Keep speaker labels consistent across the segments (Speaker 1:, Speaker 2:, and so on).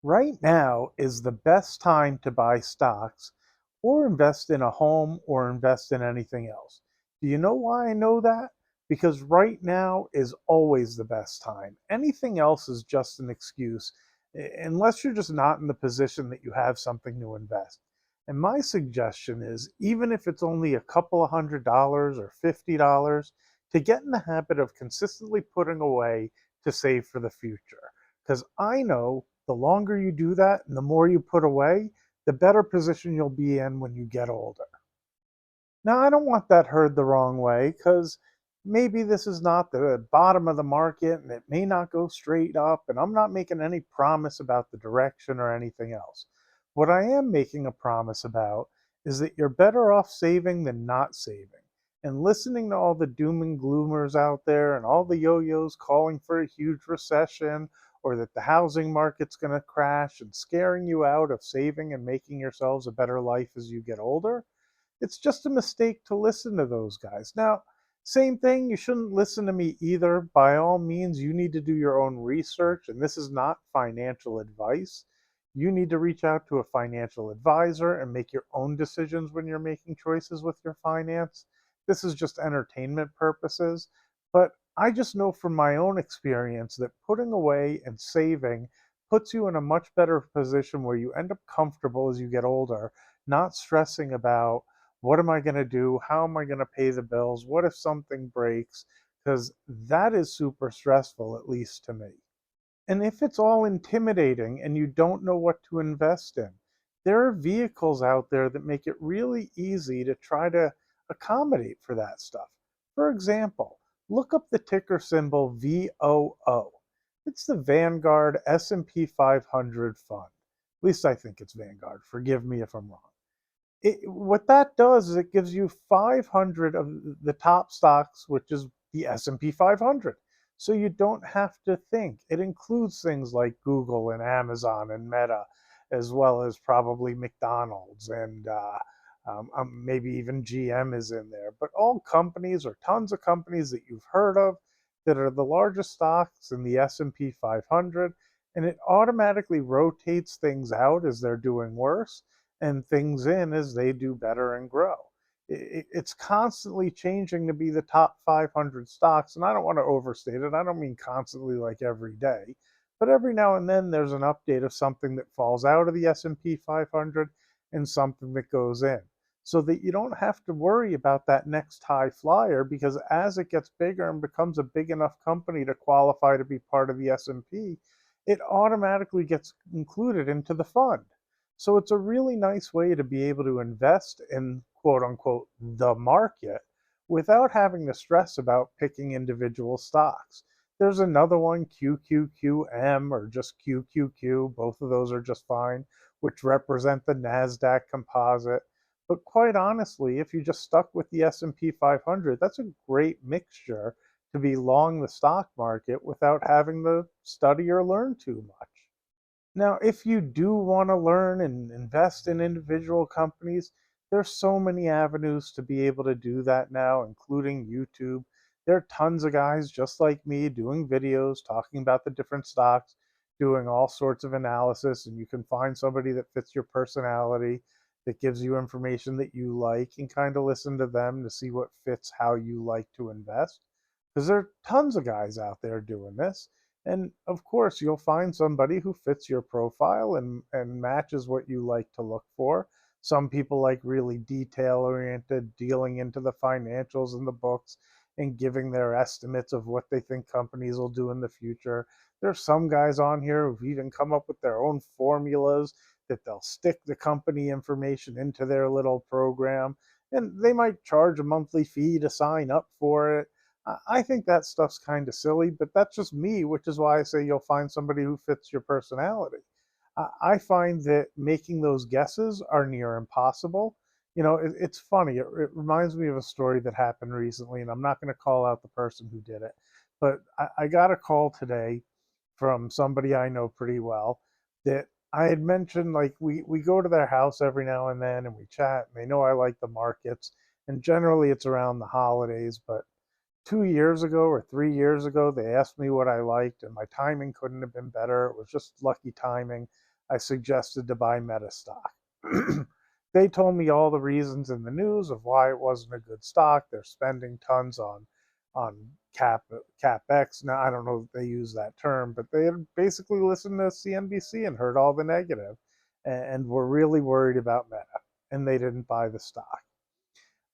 Speaker 1: Right now is the best time to buy stocks or invest in a home or invest in anything else. Do you know why I know that? Because right now is always the best time. Anything else is just an excuse, unless you're just not in the position that you have something to invest. And my suggestion is, even if it's only a couple of $100 or $50, to get in the habit of consistently putting away to save for the future. Because I know the longer you do that and the more you put away, the better position you'll be in when you get older. Now, I don't want that heard the wrong way because maybe this is not the bottom of the market and it may not go straight up, and I'm not making any promise about the direction or anything else. What I am making a promise about is that you're better off saving than not saving. And listening to all the doom and gloomers out there and all the yo yos calling for a huge recession or that the housing market's going to crash and scaring you out of saving and making yourselves a better life as you get older, it's just a mistake to listen to those guys. Now, same thing, you shouldn't listen to me either. By all means, you need to do your own research, and this is not financial advice. You need to reach out to a financial advisor and make your own decisions when you're making choices with your finance. This is just entertainment purposes. But I just know from my own experience that putting away and saving puts you in a much better position where you end up comfortable as you get older, not stressing about what am I going to do? How am I going to pay the bills? What if something breaks? Because that is super stressful, at least to me. And if it's all intimidating and you don't know what to invest in, there are vehicles out there that make it really easy to try to accommodate for that stuff. For example, look up the ticker symbol VOO. It's the Vanguard S&P 500 fund. At least I think it's Vanguard. Forgive me if I'm wrong. What that does is it gives you 500 of the top stocks, which is the S&P 500. So you don't have to think. It includes things like Google and Amazon and Meta, as well as probably McDonald's and maybe even GM is in there. But all companies or tons of companies that you've heard of that are the largest stocks in the S&P 500, and it automatically rotates things out as they're doing worse and things in as they do better and grow. It's constantly changing to be the top 500 stocks. And I don't want to overstate it. I don't mean constantly like every day, but every now and then there's an update of something that falls out of the S&P 500 and something that goes in. So that you don't have to worry about that next high flyer, because as it gets bigger and becomes a big enough company to qualify to be part of the S&P, it automatically gets included into the fund. So it's a really nice way to be able to invest in quote unquote the market without having to stress about picking individual stocks. There's another one, QQQM or just QQQ. Both of those are just fine, which represent the NASDAQ composite. But quite honestly, if you just stuck with the S&P 500, that's a great mixture to be long the stock market without having to study or learn too much. Now, if you do want to learn and invest in individual companies, there's so many avenues to be able to do that now, including YouTube. There are tons of guys just like me doing videos talking about the different stocks, doing all sorts of analysis, and you can find somebody that fits your personality, that gives you information that you like, and kind of listen to them to see what fits how you like to invest. Because there are tons of guys out there doing this. And of course, you'll find somebody who fits your profile and matches what you like to look for. Some people like really detail oriented, dealing into the financials and the books and giving their estimates of what they think companies will do in the future. There's some guys on here who've even come up with their own formulas that they'll stick the company information into their little program, and they might charge a monthly fee to sign up for it. I think that stuff's kind of silly, but that's just me, which is why I say you'll find somebody who fits your personality. I find that making those guesses are near impossible. It's funny. It reminds me of a story that happened recently, and I'm not going to call out the person who did it, but I got a call today from somebody I know pretty well that I had mentioned, like, we go to their house every now and then and we chat, and they know I like the markets, and generally it's around the holidays, but 2 years ago or 3 years ago, they asked me what I liked, and my timing couldn't have been better. It was just lucky timing. I suggested to buy Meta stock. They told me all the reasons in the news of why it wasn't a good stock. They're spending tons on capex. Now I don't know if they use that term, but they had basically listened to CNBC and heard all the negative, and were really worried about Meta, and they didn't buy the stock.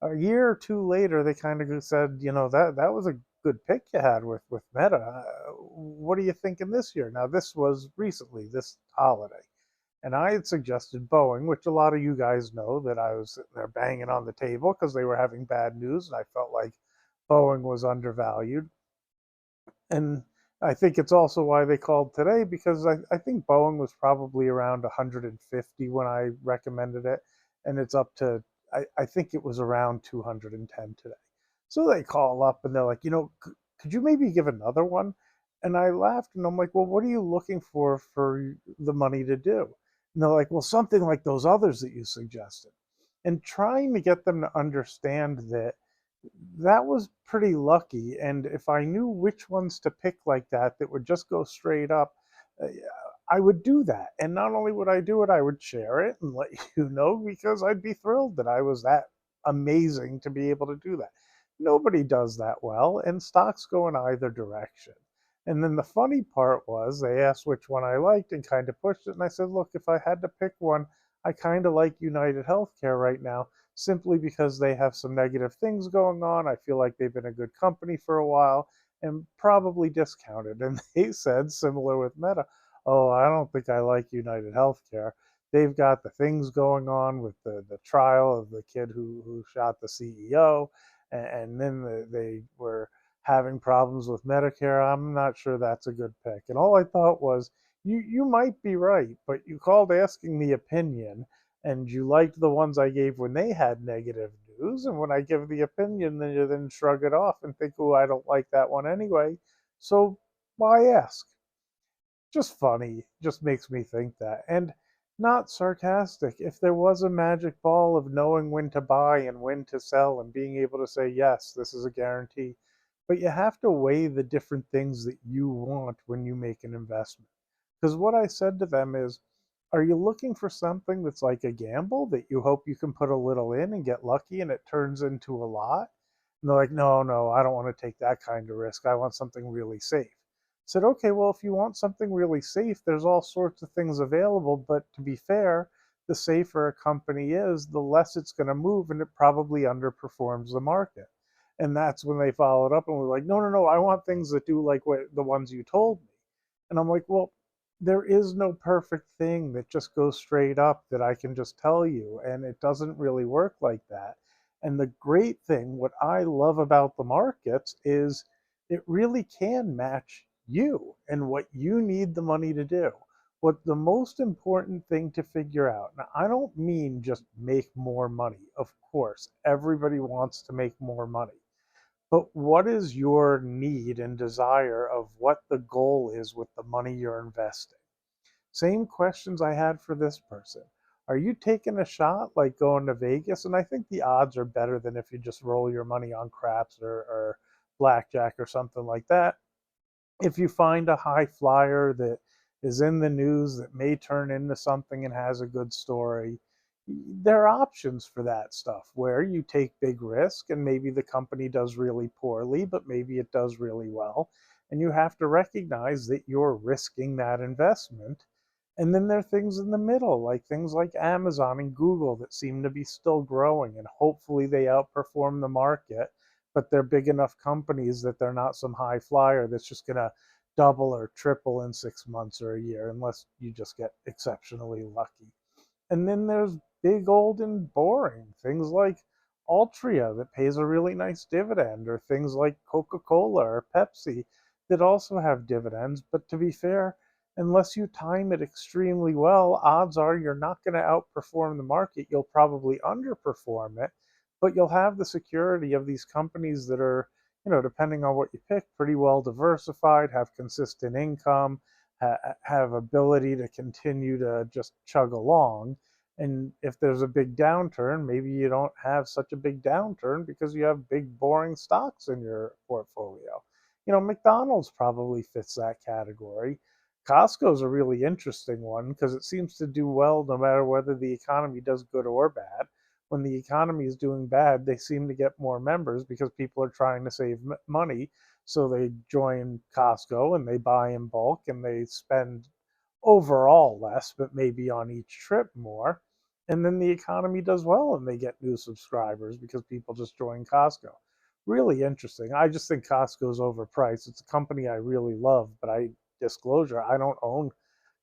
Speaker 1: A year or two later, they kind of said, that was a good pick you had with Meta. What are you thinking this year? Now, this was recently, this holiday. And I had suggested Boeing, which a lot of you guys know that I was sitting there banging on the table because they were having bad news, and I felt like Boeing was undervalued. And I think it's also why they called today, because I think Boeing was probably around 150 when I recommended it, and it's up to, I think it was around 210 today. So they call up and they're like, could you maybe give another one? And I laughed and I'm like, well, what are you looking for the money to do? And they're like, well, something like those others that you suggested. And trying to get them to understand that that was pretty lucky. And if I knew which ones to pick like that, that would just go straight up, uh, I would do that. And not only would I do it, I would share it and let you know, because I'd be thrilled that I was that amazing to be able to do that. Nobody does that well, and stocks go in either direction. And then the funny part was they asked which one I liked and kind of pushed it. And I said, look, if I had to pick one, I kind of like United Healthcare right now, simply because they have some negative things going on. I feel like they've been a good company for a while and probably discounted. And they said, similar with Meta, oh, I don't think I like United Healthcare. They've got the things going on with the trial of the kid who shot the CEO, and then they were having problems with Medicare. I'm not sure that's a good pick. And all I thought was, you might be right, but you called asking the opinion, and you liked the ones I gave when they had negative news. And when I give the opinion, then you then shrug it off and think, oh, I don't like that one anyway. So why ask? Just funny. Just makes me think that. And not sarcastic. If there was a magic ball of knowing when to buy and when to sell and being able to say, yes, this is a guarantee, but you have to weigh the different things that you want when you make an investment. Because what I said to them is, are you looking for something that's like a gamble that you hope you can put a little in and get lucky and it turns into a lot? And they're like, no, no, I don't want to take that kind of risk. I want something really safe. I said, okay, well, if you want something really safe, there's all sorts of things available. But to be fair, the safer a company is, the less it's going to move, and it probably underperforms the market. And that's when they followed up and were like, no, no, no, I want things that do like what the ones you told me. And I'm like, well, there is no perfect thing that just goes straight up that I can just tell you. And it doesn't really work like that. And the great thing, what I love about the markets, is it really can match you and what you need the money to do. What the most important thing to figure out, now I don't mean just make more money. Of course, everybody wants to make more money. But what is your need and desire of what the goal is with the money you're investing? Same questions I had for this person. Are you taking a shot like going to Vegas? And I think the odds are better than if you just roll your money on craps or blackjack or something like that. If you find a high flyer that is in the news that may turn into something and has a good story, there are options for that stuff where you take big risk and maybe the company does really poorly, but maybe it does really well. And you have to recognize that you're risking that investment. And then there are things in the middle, like things like Amazon and Google that seem to be still growing, and hopefully they outperform the market, but they're big enough companies that they're not some high flyer that's just going to double or triple in 6 months or a year, unless you just get exceptionally lucky. And then there's big old and boring things like Altria that pays a really nice dividend, or things like Coca-Cola or Pepsi that also have dividends. But to be fair, unless you time it extremely well, odds are you're not going to outperform the market. You'll probably underperform it, but you'll have the security of these companies that are, depending on what you pick, pretty well diversified, have consistent income, have ability to continue to just chug along. And if there's a big downturn, maybe you don't have such a big downturn because you have big, boring stocks in your portfolio. McDonald's probably fits that category. Costco's a really interesting one because it seems to do well no matter whether the economy does good or bad. When the economy is doing bad, they seem to get more members because people are trying to save money. So they join Costco and they buy in bulk and they spend overall less, but maybe on each trip more. And then the economy does well and they get new subscribers because people just join Costco. Really interesting. I just think Costco's overpriced. It's a company I really love, but disclosure, I don't own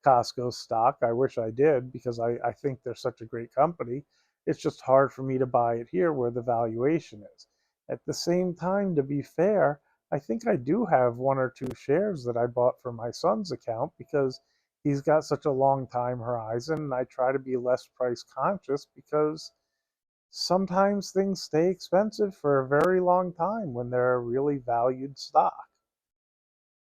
Speaker 1: Costco stock. I wish I did because I think they're such a great company. It's just hard for me to buy it here where the valuation is. At the same time, to be fair, I think I do have one or two shares that I bought for my son's account because he's got such a long time horizon, and I try to be less price conscious because sometimes things stay expensive for a very long time when they're a really valued stock.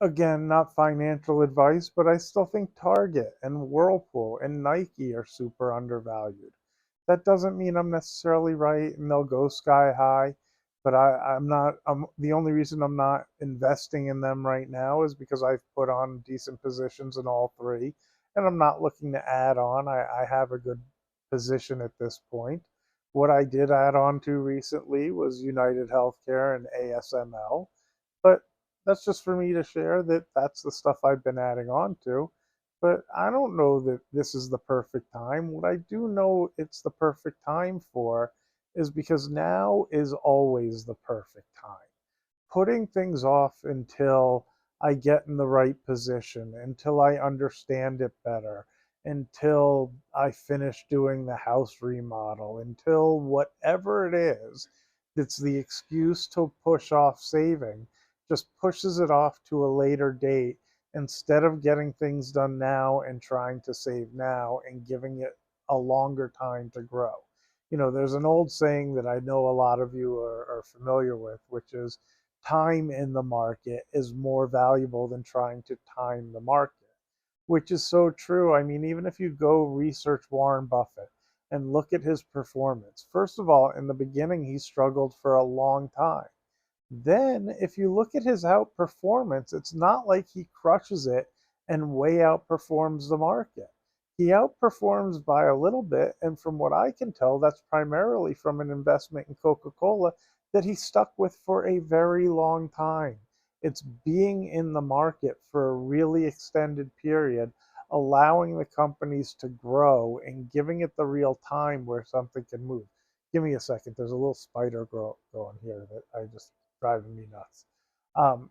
Speaker 1: Again, not financial advice, but I still think Target and Whirlpool and Nike are super undervalued. That doesn't mean I'm necessarily right and they'll go sky high, but I'm not, the only reason I'm not investing in them right now is because I've put on decent positions in all three and I'm not looking to add on. I have a good position at this point. What I did add on to recently was United Healthcare and ASML, but that's just for me to share that that's the stuff I've been adding on to. But I don't know that this is the perfect time. What I do know it's the perfect time for is because now is always the perfect time. Putting things off until I get in the right position, until I understand it better, until I finish doing the house remodel, until whatever it is that's the excuse to push off saving, just pushes it off to a later date instead of getting things done now and trying to save now and giving it a longer time to grow. There's an old saying that I know a lot of you are familiar with, which is time in the market is more valuable than trying to time the market, which is so true. I mean, even if you go research Warren Buffett and look at his performance, first of all, in the beginning, he struggled for a long time. Then, if you look at his outperformance, it's not like he crushes it and way outperforms the market. He outperforms by a little bit, and from what I can tell, that's primarily from an investment in Coca Cola that he stuck with for a very long time. It's being in the market for a really extended period, allowing the companies to grow and giving it the real time where something can move. Give me a second. There's a little spider going here that I just driving me nuts. Um,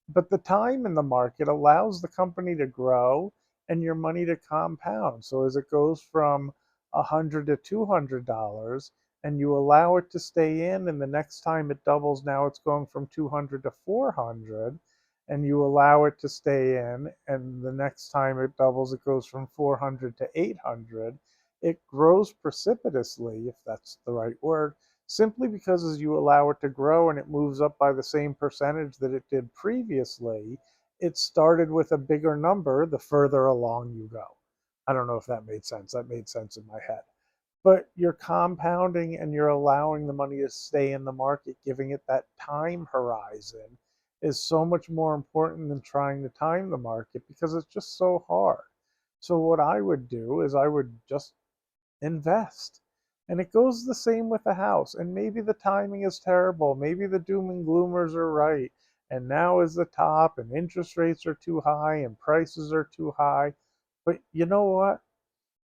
Speaker 1: but the time in the market allows the company to grow and your money to compound. So as it goes from $100 to $200 and you allow it to stay in, and the next time it doubles, now it's going from 200 to 400, and you allow it to stay in, and the next time it doubles, it goes from 400 to 800. It grows precipitously, if that's the right word, simply because as you allow it to grow and it moves up by the same percentage that it did previously, it started with a bigger number the further along you go. I don't know if that made sense. That made sense in my head. But you're compounding and you're allowing the money to stay in the market, giving it that time horizon is so much more important than trying to time the market because it's just so hard. So what I would do is I would just invest. And it goes the same with the house. And maybe the timing is terrible. Maybe the doom and gloomers are right. And now is the top, and interest rates are too high, and prices are too high. But you know what?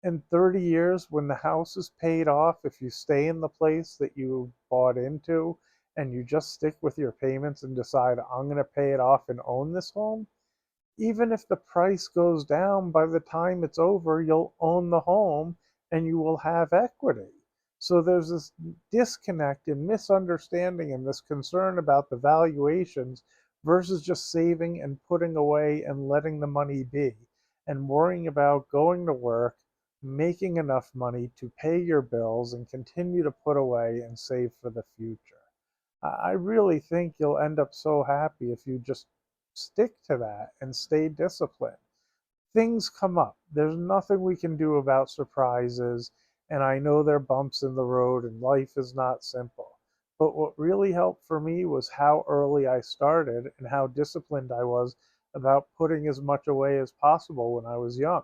Speaker 1: In 30 years, when the house is paid off, if you stay in the place that you bought into and you just stick with your payments and decide, I'm going to pay it off and own this home, even if the price goes down, by the time it's over, you'll own the home and you will have equity. So there's this disconnect and misunderstanding and this concern about the valuations versus just saving and putting away and letting the money be and worrying about going to work, making enough money to pay your bills and continue to put away and save for the future. I really think you'll end up so happy if you just stick to that and stay disciplined. Things come up. There's nothing we can do about surprises, and I know there are bumps in the road and life is not simple. But what really helped for me was how early I started and how disciplined I was about putting as much away as possible when I was young.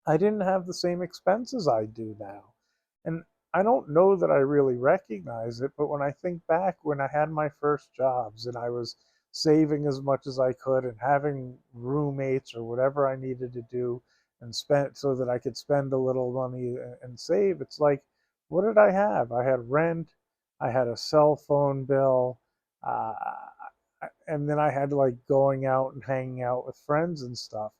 Speaker 1: I didn't have the same expenses I do now. And I don't know that I really recognize it, but when I think back when I had my first jobs and I was saving as much as I could and having roommates or whatever I needed to do and spent so that I could spend a little money and save, it's like, what did I have? I had rent, I had a cell phone bill, uh, and then I had like going out and hanging out with friends and stuff,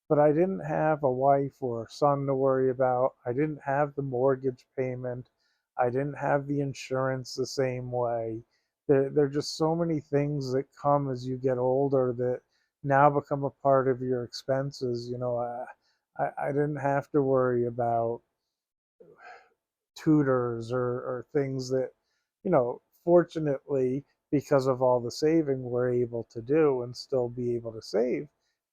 Speaker 1: but I didn't have a wife or a son to worry about. I didn't have the mortgage payment. I didn't have the insurance the same way. There are just so many things that come as you get older that now become a part of your expenses. I didn't have to worry about tutors or things that, fortunately, because of all the saving we're able to do and still be able to save.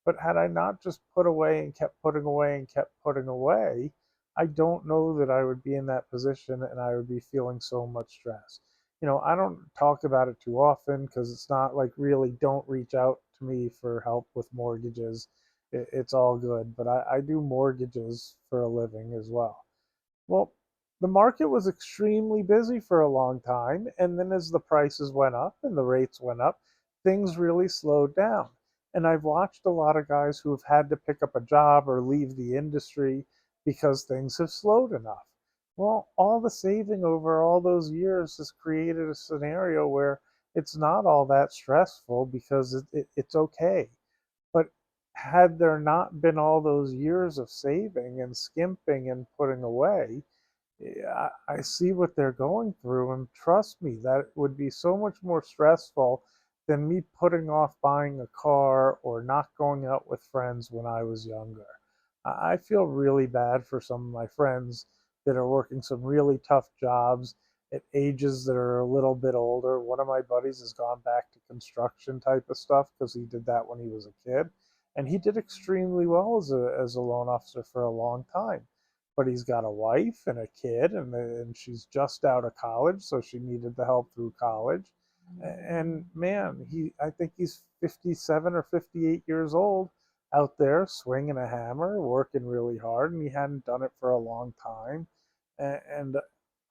Speaker 1: But had I not just put away and kept putting away and kept putting away, I don't know that I would be in that position and I would be feeling so much stress. I don't talk about it too often because it's not like really don't reach out to me for help with mortgages. It's all good, but I do mortgages for a living as well. Well, the market was extremely busy for a long time, and then as the prices went up and the rates went up, things really slowed down. And I've watched a lot of guys who have had to pick up a job or leave the industry because things have slowed enough. Well, all the saving over all those years has created a scenario where it's not all that stressful because it's okay. But had there not been all those years of saving and skimping and putting away, yeah, I see what they're going through, and trust me, that would be so much more stressful than me putting off buying a car or not going out with friends when I was younger. I feel really bad for some of my friends that are working some really tough jobs at ages that are a little bit older. One of my buddies has gone back to construction type of stuff because he did that when he was a kid, and he did extremely well as a loan officer for a long time, but he's got a wife and a kid, and she's just out of college, so she needed the help through college. And man, I think he's 57 or 58 years old out there swinging a hammer, working really hard, and he hadn't done it for a long time. And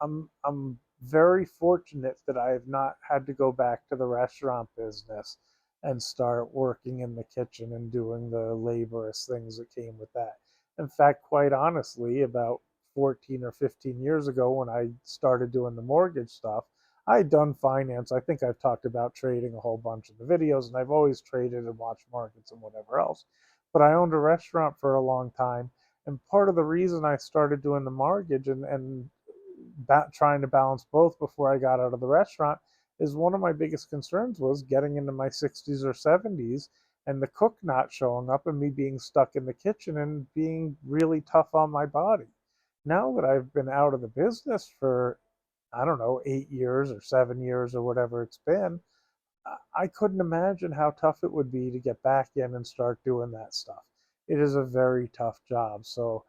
Speaker 1: I'm very fortunate that I have not had to go back to the restaurant business and start working in the kitchen and doing the laborious things that came with that. In fact, quite honestly, about 14 or 15 years ago when I started doing the mortgage stuff, I had done finance. I think I've talked about trading a whole bunch of the videos, and I've always traded and watched markets and whatever else. But I owned a restaurant for a long time. And part of the reason I started doing the mortgage and trying to balance both before I got out of the restaurant is one of my biggest concerns was getting into my 60s or 70s and the cook not showing up and me being stuck in the kitchen and being really tough on my body. Now that I've been out of the business for, I don't know, 8 years or 7 years or whatever it's been, I couldn't imagine how tough it would be to get back in and start doing that stuff. It is a very tough job. So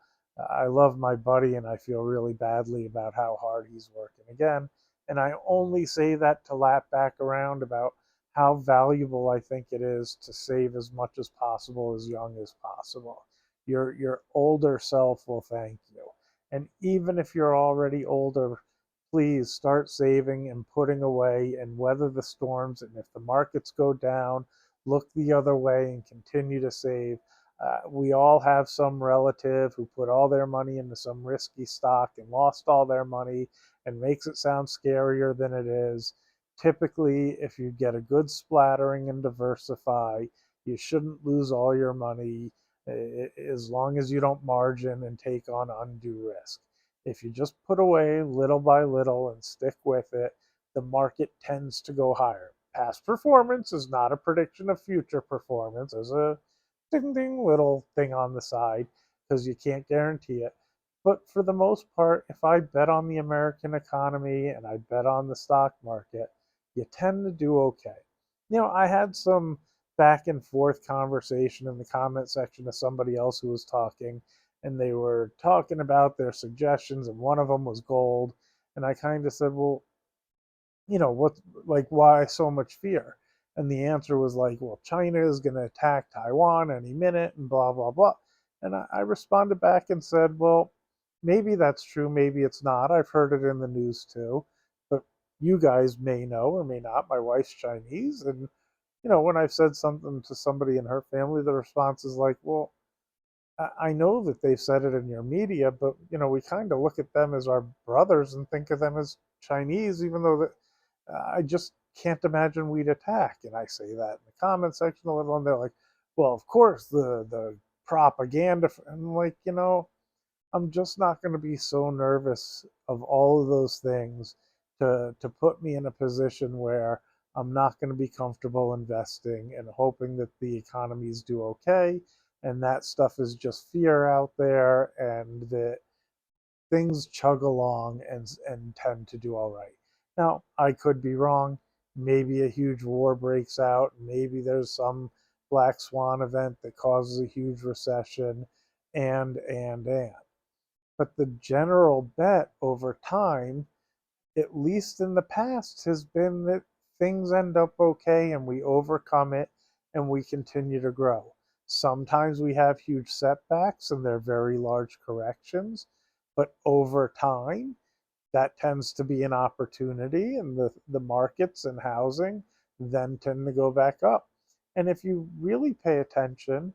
Speaker 1: I love my buddy and I feel really badly about how hard he's working again. And I only say that to lap back around about how valuable I think it is to save as much as possible as young as possible. Your older self will thank you. And even if you're already older, please start saving and putting away and weather the storms. And if the markets go down, look the other way and continue to save. We all have some relative who put all their money into some risky stock and lost all their money and makes it sound scarier than it is. Typically, if you get a good splattering and diversify, you shouldn't lose all your money as long as you don't margin and take on undue risk. If you just put away little by little and stick with it, the market tends to go higher. Past performance is not a prediction of future performance. There's a ding ding little thing on the side because you can't guarantee it. But for the most part, if I bet on the American economy and I bet on the stock market, you tend to do okay. I had some back and forth conversation in the comment section of somebody else who was talking, and they were talking about their suggestions, and one of them was gold. And I kind of said, well, what, like, why so much fear? And the answer was like, well, China is going to attack Taiwan any minute and blah, blah, blah. And I responded back and said, well, maybe that's true, maybe it's not. I've heard it in the news too. But you guys may know or may not. My wife's Chinese. And, when I've said something to somebody in her family, the response is like, well, I know that they've said it in your media, but we kind of look at them as our brothers and think of them as Chinese, even though that I just can't imagine we'd attack. And I say that in the comment section a little, and they're like, "Well, of course the propaganda." And I'm like, I'm just not going to be so nervous of all of those things to put me in a position where I'm not going to be comfortable investing and hoping that the economies do okay. And that stuff is just fear out there, and that things chug along and tend to do all right. Now, I could be wrong. Maybe a huge war breaks out. Maybe there's some black swan event that causes a huge recession, and. But the general bet over time, at least in the past, has been that things end up okay and we overcome it and we continue to grow. Sometimes we have huge setbacks and they're very large corrections, but over time, that tends to be an opportunity, and the markets and housing then tend to go back up. And if you really pay attention,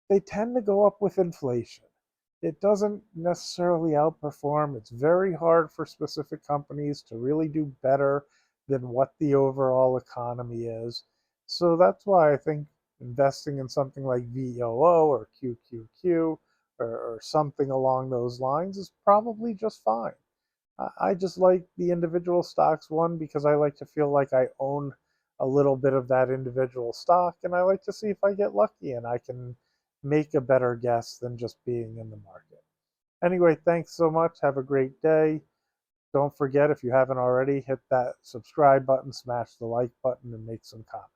Speaker 1: they tend to go up with inflation. It doesn't necessarily outperform. It's very hard for specific companies to really do better than what the overall economy is. So that's why I think investing in something like VOO or QQQ, or something along those lines is probably just fine. I just like the individual stocks, one, because I like to feel like I own a little bit of that individual stock, and I like to see if I get lucky and I can make a better guess than just being in the market. Anyway, thanks so much. Have a great day. Don't forget, if you haven't already, hit that subscribe button, smash the like button, and make some comments.